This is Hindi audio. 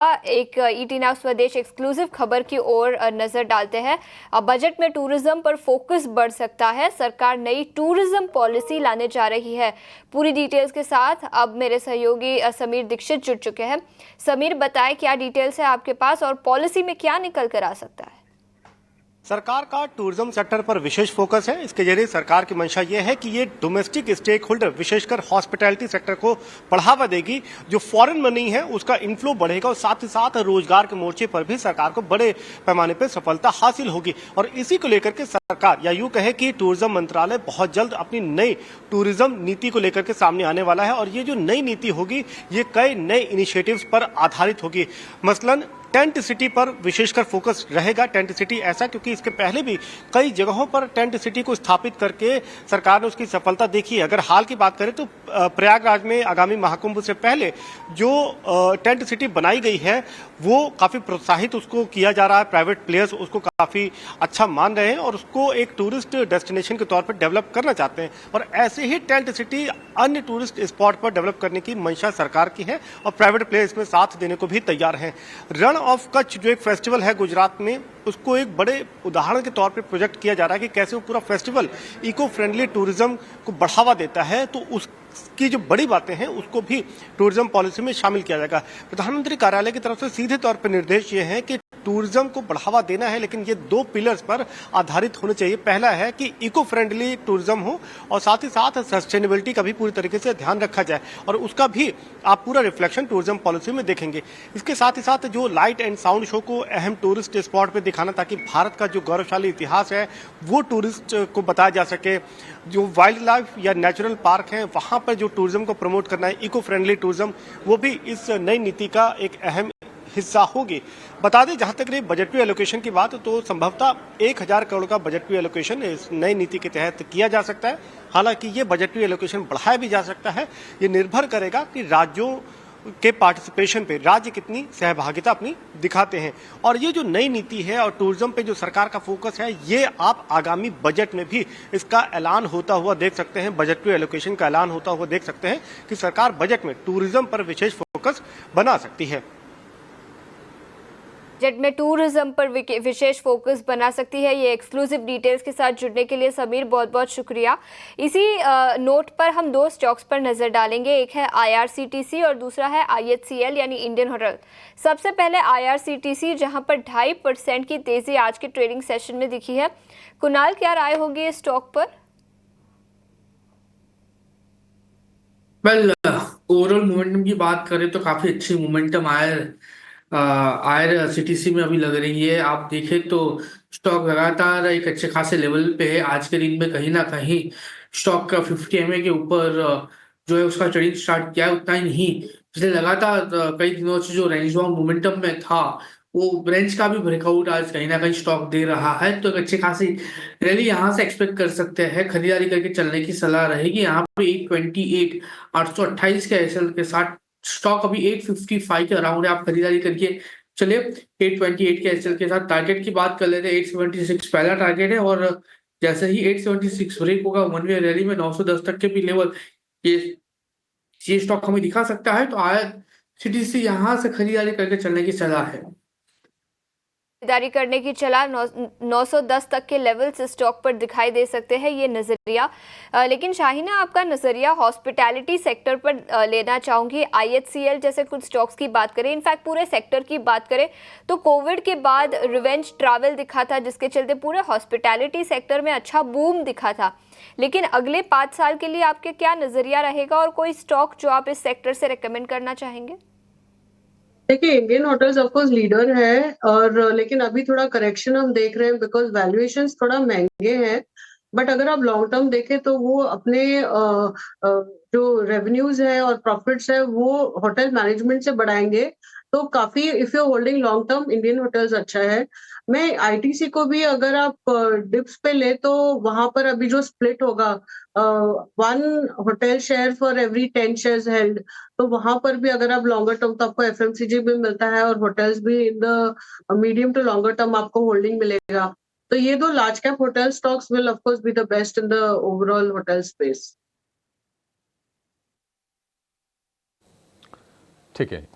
एक ईटी नाउ स्वदेश एक्सक्लूसिव खबर की ओर नजर डालते हैं। अब बजट में टूरिज्म पर फोकस बढ़ सकता है। सरकार नई टूरिज्म पॉलिसी लाने जा रही है। पूरी डिटेल्स के साथ अब मेरे सहयोगी समीर दीक्षित जुड़ चुके हैं। समीर, बताएं क्या डिटेल्स है आपके पास और पॉलिसी में क्या निकल कर आ सकता है? सरकार का टूरिज्म सेक्टर पर विशेष फोकस है। इसके जरिए सरकार की मंशा यह है कि ये डोमेस्टिक स्टेक होल्डर विशेषकर हॉस्पिटैलिटी सेक्टर को बढ़ावा देगी। जो फॉरेन मनी है उसका इनफ्लो बढ़ेगा और साथ ही साथ रोजगार के मोर्चे पर भी सरकार को बड़े पैमाने पर सफलता हासिल होगी। और इसी को लेकर के सरकार, या यूं कहे कि टूरिज्म मंत्रालय बहुत जल्द अपनी नई टूरिज्म नीति को लेकर के सामने आने वाला है। और ये जो नई नीति होगी ये कई नए इनिशिएटिव्स पर आधारित होगी। मसलन टेंट सिटी पर विशेषकर फोकस रहेगा। टेंट सिटी ऐसा क्योंकि इसके पहले भी कई जगहों पर टेंट सिटी को स्थापित करके सरकार ने उसकी सफलता देखी है। अगर हाल की बात करें तो प्रयागराज में आगामी महाकुंभ से पहले जो टेंट सिटी बनाई गई है वो काफी प्रोत्साहित उसको किया जा रहा है। प्राइवेट प्लेयर्स उसको काफी अच्छा मान रहे हैं और उसको एक टूरिस्ट डेस्टिनेशन के तौर पर डेवलप करना चाहते हैं। और ऐसे ही टेंट सिटी अन्य टूरिस्ट स्पॉट पर डेवलप करने की मंशा सरकार की है और प्राइवेट प्लेयर इसमें साथ देने को भी तैयार हैं। रण ऑफ कच्छ जो एक फेस्टिवल है गुजरात में, उसको एक बड़े उदाहरण के तौर पे प्रोजेक्ट किया जा रहा है कि कैसे वो पूरा फेस्टिवल इको फ्रेंडली टूरिज्म को बढ़ावा देता है। तो उसकी जो बड़ी बातें हैं उसको भी टूरिज्म पॉलिसी में शामिल किया जाएगा। प्रधानमंत्री कार्यालय की तरफ से सीधे तौर पर निर्देश ये है कि टूरिज्म को बढ़ावा देना है, लेकिन ये दो पिलर्स पर आधारित होने चाहिए। पहला है कि इको फ्रेंडली टूरिज्म हो और साथ ही साथ सस्टेनेबिलिटी का भी पूरी तरीके से ध्यान रखा जाए और उसका भी आप पूरा रिफ्लेक्शन टूरिज्म पॉलिसी में देखेंगे। इसके साथ ही साथ जो लाइट एंड साउंड शो को अहम टूरिस्ट स्पॉट पे दिखाना, ताकि भारत का जो गौरवशाली इतिहास है वो टूरिस्ट को बताया जा सके। जो वाइल्ड लाइफ या नेचुरल पार्क है वहां पर जो टूरिज्म को प्रमोट करना है, इको फ्रेंडली टूरिज्म, वो भी इस नई नीति का एक अहम हिस्सा होगी। बता दें, जहां तक रही बजटरी एलोकेशन की बात, तो संभवतः 1000 करोड़ का बजटरी एलोकेशन इस नई नीति के तहत किया जा सकता है। हालांकि ये बजटरी एलोकेशन बढ़ाया भी जा सकता है। ये निर्भर करेगा कि राज्यों के पार्टिसिपेशन पे राज्य कितनी सहभागिता अपनी दिखाते हैं। और ये जो नई नीति है और टूरिज्म पे जो सरकार का फोकस है, ये आप आगामी बजट में भी इसका ऐलान होता हुआ देख सकते हैं। बजटरी एलोकेशन का ऐलान होता हुआ देख सकते हैं कि सरकार बजट में टूरिज्म पर विशेष फोकस बना सकती है। बजट में टूरिज्म पर विशेष फोकस बना सकती है। ये एक्सक्लूसिव डिटेल्स के साथ जुड़ने के लिए समीर, बहुत बहुत शुक्रिया। इसी नोट पर हम दो स्टॉक्स पर नजर डालेंगे। एक है IRCTC और दूसरा है IHCL यानी इंडियन होटल। सबसे पहले IRCTC, जहां पर 2.5% की तेजी आज के ट्रेडिंग सेशन में दिखी है। कुणाल, क्या राय होगी इस स्टॉक पर? वेल, ओवरऑल मोमेंटम की बात करें तो काफी अच्छी मोमेंटम IRCTC में अभी लग रही है। आप देखें तो स्टॉक लगातार एक अच्छे खासे लेवल पे है। आज के दिन में कहीं ना कहीं स्टॉक का 50 MA के ऊपर जो है उसका ट्रेडिंग स्टार्ट किया है। उतना ही नहीं, पिछले लगातार कई दिनों से जो रेंज बाउंड मोमेंटम में था वो रेंज का भी ब्रेकआउट आज कहीं ना कहीं स्टॉक दे रहा है। तो एक अच्छी खासी रैली यहाँ से एक्सपेक्ट कर सकते हैं। खरीदारी करके चलने की सलाह रहेगी। यहाँ पे 828 के एसएल के साथ स्टॉक अभी 855 के अराउंड है। आप खरीदारी करके चले। 828 के एसएल के साथ टारगेट की बात कर लेते हैं। 876 पहला टारगेट है और जैसे ही 876 ब्रेक होगा वन वे रैली में 910 तक के भी लेवल ये स्टॉक हमें दिखा सकता है। तो IRCTC यहाँ से खरीदारी करके चलने की सलाह है। खरीदारी करने की चला 910 तक के लेवल्स स्टॉक पर दिखाई दे सकते हैं, ये नजरिया। लेकिन शाहीना, आपका नजरिया हॉस्पिटैलिटी सेक्टर पर लेना चाहूंगी। IHCL जैसे कुछ स्टॉक्स की बात करें, इनफैक्ट पूरे सेक्टर की बात करें तो कोविड के बाद रिवेंज ट्रैवल दिखा था, जिसके चलते पूरे हॉस्पिटैलिटी सेक्टर में अच्छा बूम दिखा था। लेकिन अगले 5 साल के लिए आपके क्या नजरिया रहेगा और कोई स्टॉक जो आप इस सेक्टर से रिकमेंड करना चाहेंगे? देखिए, Indian hotels of course leader है और लेकिन अभी थोड़ा करेक्शन हम देख रहे हैं बिकॉज वैल्यूएशंस थोड़ा महंगे हैं। बट अगर आप लॉन्ग टर्म देखें तो वो अपने जो रेवेन्यूज है और प्रॉफिट्स है वो होटल मैनेजमेंट से बढ़ाएंगे। तो काफी, if you holding long term, Indian hotels अच्छा है। मैं ITC को भी, अगर आप डिप्स पे ले तो वहां पर अभी जो स्प्लिट होगा 1 hotel share for every 10 shares held, तो वहां पर भी अगर आप लॉन्गर टर्म, तो आपको FMCG भी मिलता है और होटल्स भी in the medium to longer term आपको होल्डिंग मिलेगा। तो ये दो large cap hotel stocks will of course be the best in the overall hotel space. ठीक है।